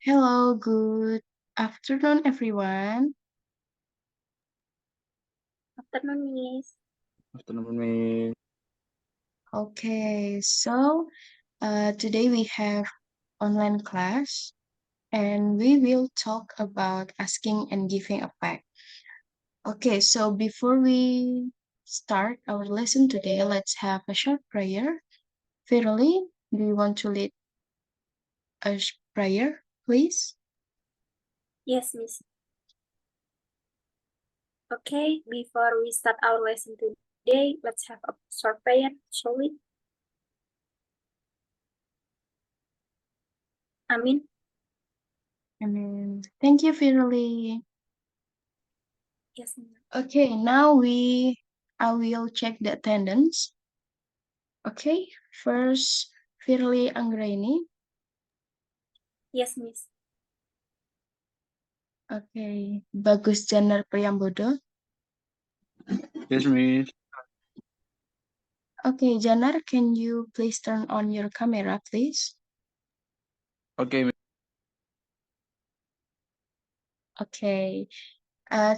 Hello, good afternoon, everyone. Afternoon, Miss. Afternoon, Miss. Okay, so today we have online class and we will talk about asking and giving a fact. Okay, so before we start our lesson today, let's have a short prayer. Verily, do you want to lead a prayer, please? Yes, Miss. Okay, before we start our lesson today, let's have a short prayer, shall we? Amin. Thank you, Verily. Yes, Miss. Okay, I will check the attendance. Okay, first Firly Anggraini. Yes, Miss. Okay, Bagus Janar Priyambodo. Yes, Miss. Okay, Janar, can you please turn on your camera, please? Okay, Miss. Okay,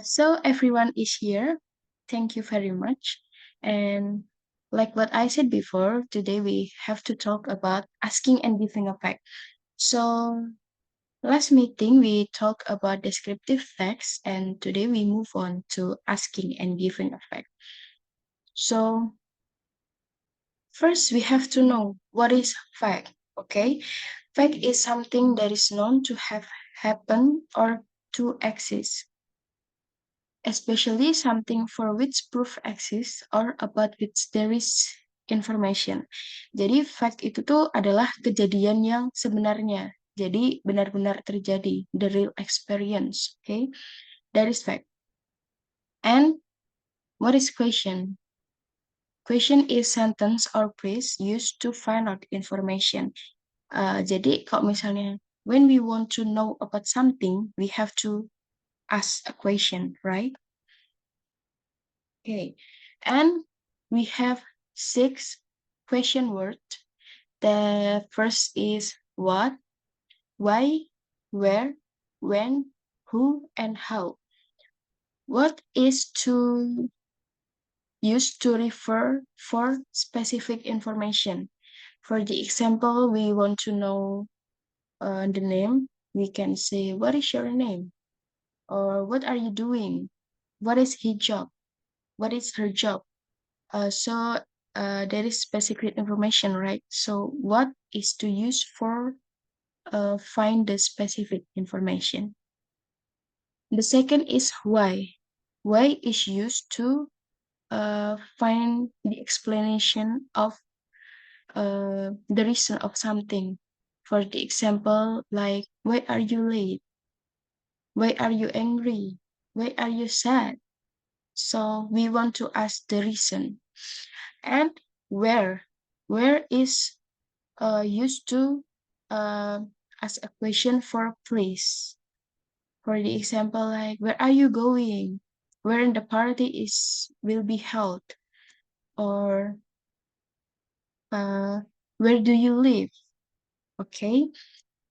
so everyone is here. Thank you very much. And like what I said before, today we have to talk about asking and giving a fact. So last meeting we talked about descriptive facts, and today we move on to asking and giving a fact. So first, we have to know what is fact, okay? Fact is something that is known to have happened or to exist, especially something for which proof exists or about which there is information. Jadi, fact itu tuh adalah kejadian yang sebenarnya. Jadi, benar-benar terjadi, the real experience, okay? That is fact. And what is question? Question is sentence or phrase used to find out information. Jadi kalau misalnya when we want to know about something, we have to ask a question, right? Okay. And we have 6 question words. The first is what, why, where, when, who, and how. What is to used to refer for specific information. For the example, we want to know the name, we can say, what is your name? Or what are you doing? What is his job? What is her job? So there is specific information, right? So what is to use for find the specific information? The second is why. Why is used to find the explanation of the reason of something. For the example, like, why are you late? Why are you angry? Why are you sad? So we want to ask the reason. And where? Where is used to uh, ask a question for place. For the example, like, where are you going? Where the party is will be held? Or uh, where do you live? Okay.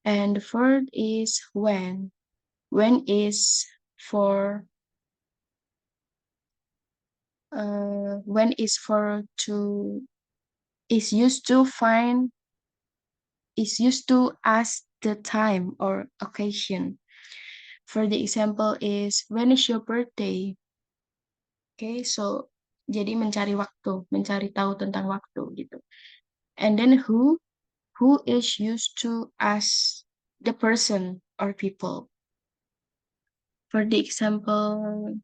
And the third is when. When is for when is for to is used to find is used to ask the time or occasion. For the example is when is your birthday? Okay, so jadi mencari waktu, mencari tahu tentang waktu gitu. And then who is used to ask the person or people. For the example,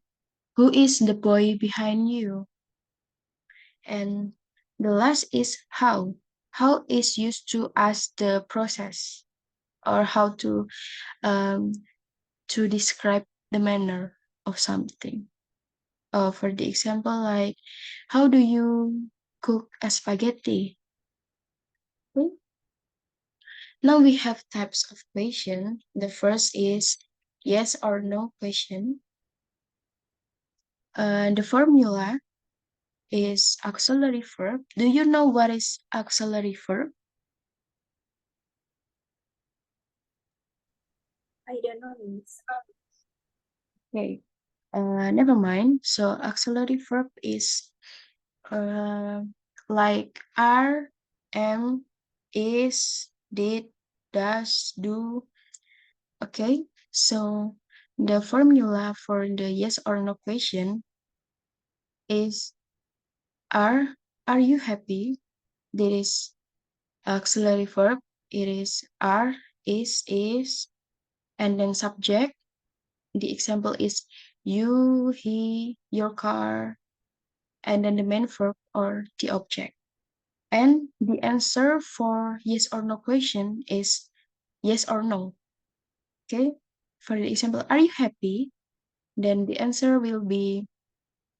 who is the boy behind you? And the last is how. How is used to ask the process or how um, to describe the manner of something. For the example, like, how do you cook a spaghetti? Hmm? Now we have types of question. The first is yes or no question. The formula is auxiliary verb. Do you know what is auxiliary verb? I don't know, Miss. Okay. Never mind. So auxiliary verb is like are, am, is, did, does, do. Okay. So the formula for the yes or no question is are you happy? That is auxiliary verb. It is are, is, and then subject. The example is you, he, your car, and then the main verb or the object. And the answer for yes or no question is yes or no. Okay. For the example, are you happy? Then the answer will be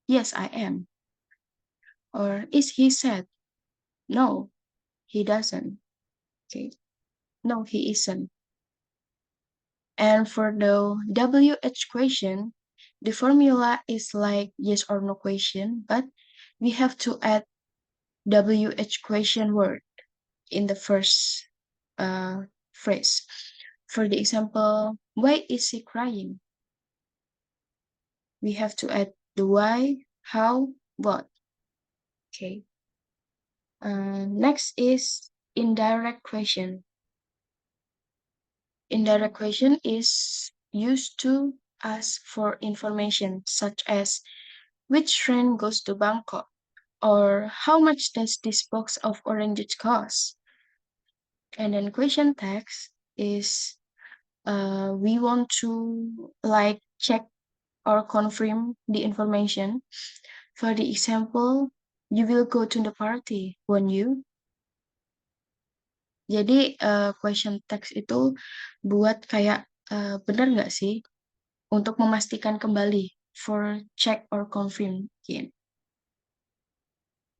yes, I am. Or is he sad? No, he doesn't. Okay. No, he isn't. And for the WH question, the formula is like yes or no question, but we have to add WH question word in the first phrase. For the example, why is he crying? We have to add the why, how, what. Okay. Next is indirect question. Indirect question is used to ask for information such as which train goes to Bangkok or how much does this box of oranges cost? And then question text is we want to like check or confirm the information. For the example, you will go to the party, won't you? Jadi question text itu buat kayak benar nggak sih untuk memastikan kembali for check or confirm again.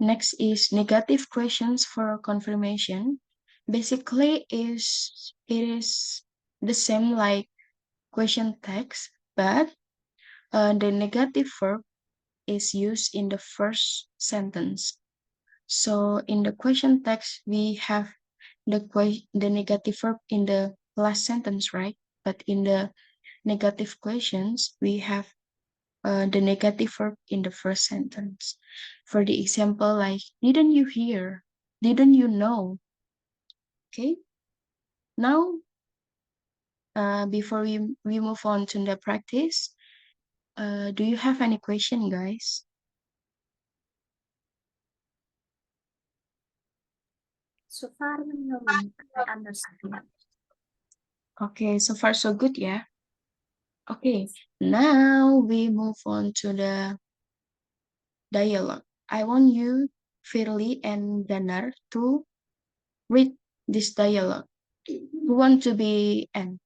Next is negative questions for confirmation. Basically, it is the same like question text, but the negative verb is used in the first sentence. So in the question text, we have the negative verb in the last sentence, right? But in the negative questions, we have the negative verb in the first sentence. For the example, like, didn't you hear? Didn't you know? Okay. Now, before we move on to the practice, do you have any question, guys? So far, no, Miss. I understand. Okay, so far so good, yeah? Okay, now we move on to the dialogue. I want you, Firly and Danar, to read this dialogue. Who want to be N?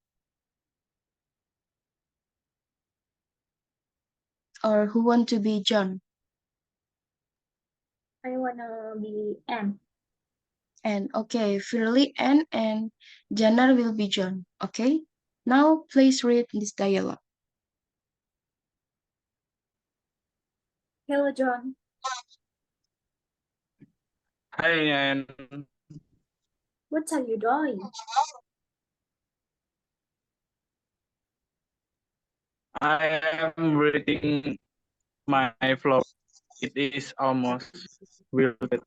Or who want to be John? I wanna be M. And okay, Firly N and Janar will be John. Okay? Now please read this dialogue. Hello, John. Hi, and What are you doing? I am reading my vlog. It is almost wilted.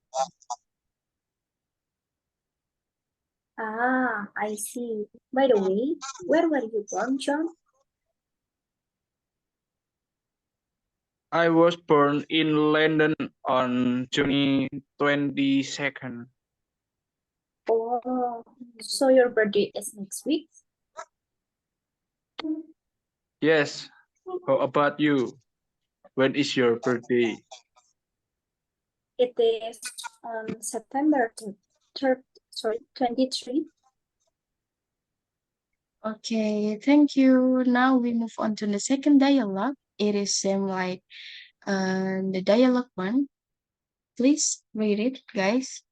Ah, I see. By the way, where were you born, John? I was born in London on June 22nd. Oh, so your birthday is next week? Yes. How about you? When is your birthday? It is on September 23. Okay, thank you. Now we move on to the second dialogue. It is same like the dialogue one. Please read it, guys.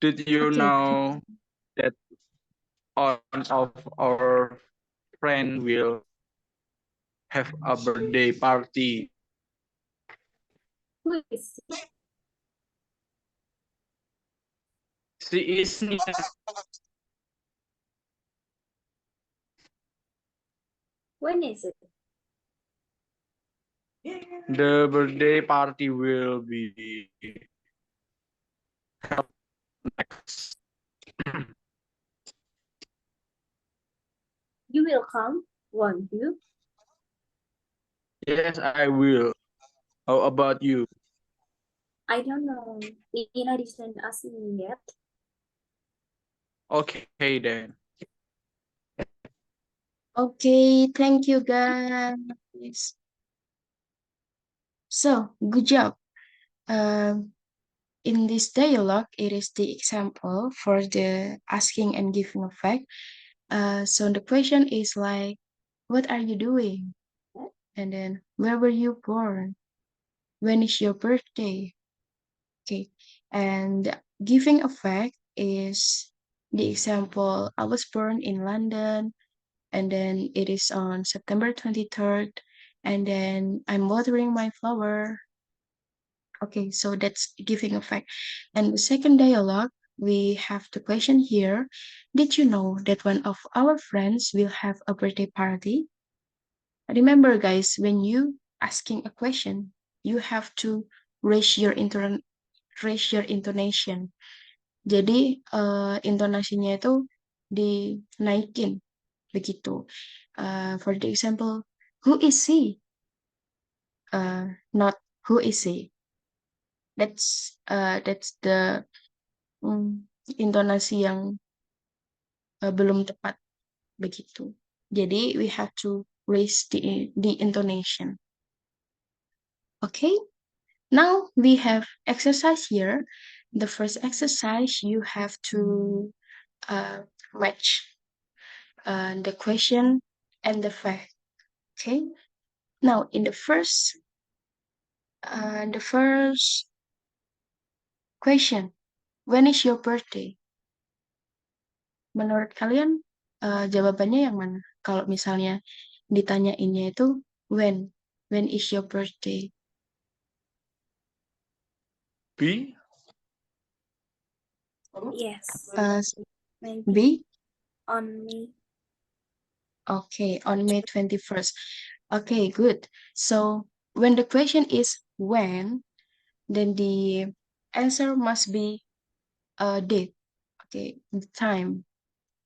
Did you Okay. know that one of our friend will have a birthday party? Who is he? She is Nina. When is it? The birthday party will be held next. You will come, won't you? Yes, I will. How about you? I don't know. Ina didn't ask me yet. Okay then. Okay, thank you guys. So, good job. In this dialogue, it is the example for the asking and giving of fact. So the question is like, what are you doing? And then, where were you born? When is your birthday? Okay. And giving a fact is the example, I was born in London, and then it is on September 23rd, and then I'm watering my flower. Okay, so that's giving a fact. And the second dialogue, we have the question here. Did you know that one of our friends will have a birthday party? Remember, guys, when you asking a question, you have to raise your raise your intonation. Jadi intonasinya itu dinaikin begitu. For the example, who is he? Not who is he. That's the intonasi yang belum tepat begitu. Jadi we have to raise the intonation. Okay, now we have exercise here. The first exercise, you have to match the question and the fact. Okay, now in the first question, when is your birthday? Menurut kalian jawabannya yang mana? Kalau misalnya ditanyainnya itu when is your birthday? B? Yes. Maybe B? on me. Okay, on May 21st. Okay, good. So when the question is when, then the answer must be a date. Okay, the time.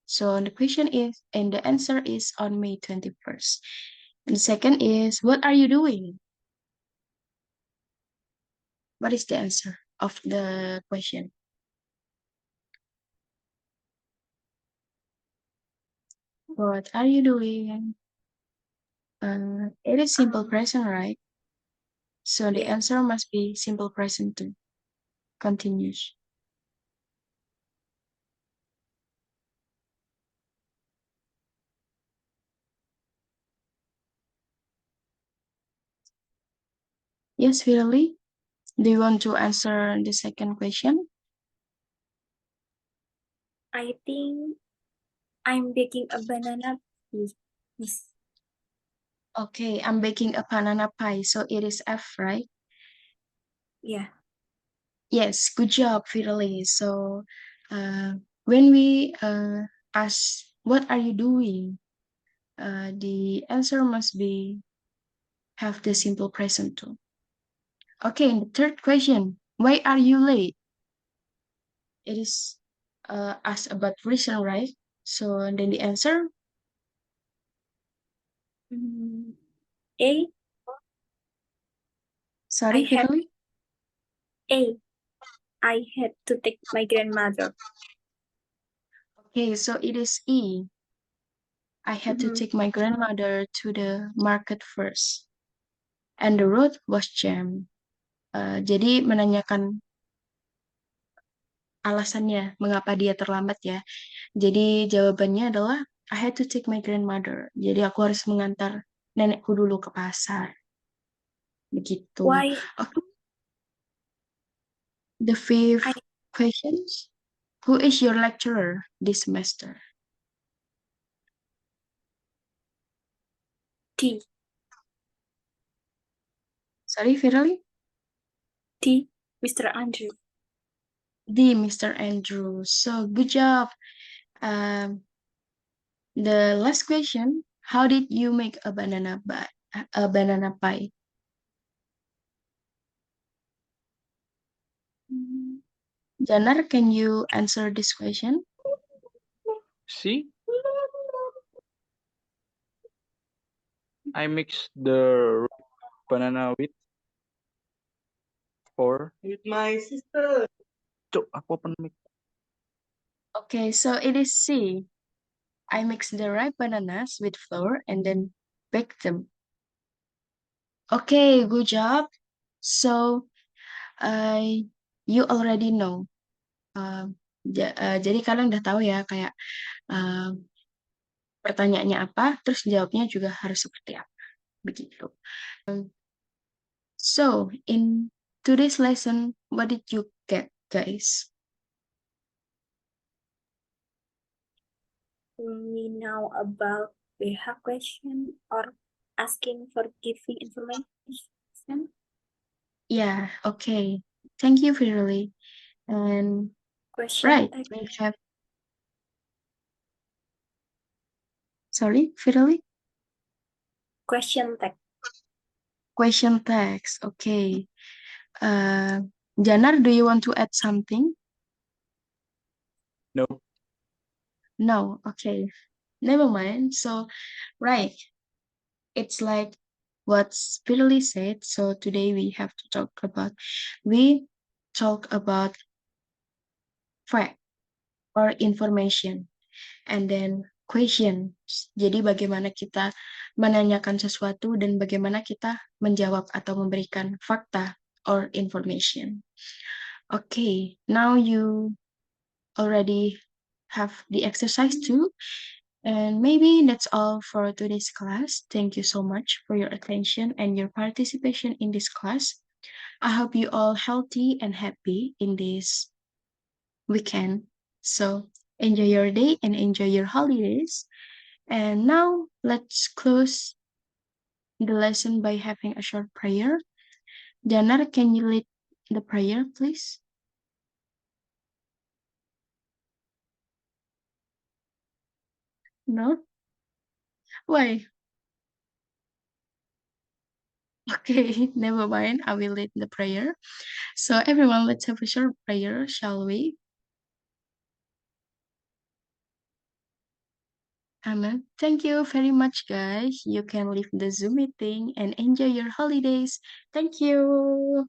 So the question is, and the answer is on May 21st. And the second is, what are you doing? What is the answer of the question? What are you doing? It is simple present, right? So the Yeah. answer must be simple present too. Continuous. Yes, Virali? Do you want to answer the second question? I think I'm baking a banana pie. Yes. Okay, I'm baking a banana pie, so it is F, right? Yeah. Yes, good job, Virali. So, when we ask, what are you doing? The answer must be have the simple present too. Okay, and the third question, why are you late? It is asked about reason, right? So then the answer, A. sorry, I have Virali? A. I had to take my grandmother. Okay, so it is E. I had to take my grandmother to the market first. And the road was jammed. Jadi menanyakan alasannya mengapa dia terlambat ya. Jadi jawabannya adalah I had to take my grandmother. Jadi aku harus mengantar nenekku dulu ke pasar. Begitu. Why? Okay. The fifth question. Who is your lecturer this semester? D. Sorry, Virali? D. Mr. Andrew. D. Mr. Andrew. So good job. The last question. How did you make a banana pie? Janar, can you answer this question? See, I mix the banana with flour. With my sister. Cuk, aku open mic. Okay, so it is C. I mix the ripe bananas with flour and then bake them. Okay, good job. So, you already know. Jadi kalian udah tahu ya kayak pertanyaannya apa, terus jawabnya juga harus seperti apa. Begitu. So, in today's lesson, what did you get, guys? We know about BH question or asking for giving information. Yeah, okay. Thank you, Firly. And Question right, tag. we have. Sorry, Firly? Question tag. Question text. Okay. Janar, do you want to add something? No. No. Okay. Never mind. So, right. It's like what Firly said. So today we talk about fact or information. And then questions. Jadi bagaimana kita menanyakan sesuatu dan bagaimana kita menjawab atau memberikan fakta or information. Okay, now you already have the exercise too. And maybe that's all for today's class. Thank you so much for your attention and your participation in this class. I hope you all healthy and happy in this weekend. So enjoy your day and enjoy your holidays. And now let's close the lesson by having a short prayer. Janar, can you lead the prayer, please? No? Why? Okay, never mind. I will lead the prayer. So everyone, let's have a short prayer, shall we? Amen. Thank you very much, guys. You can leave the Zoom meeting and enjoy your holidays. Thank you.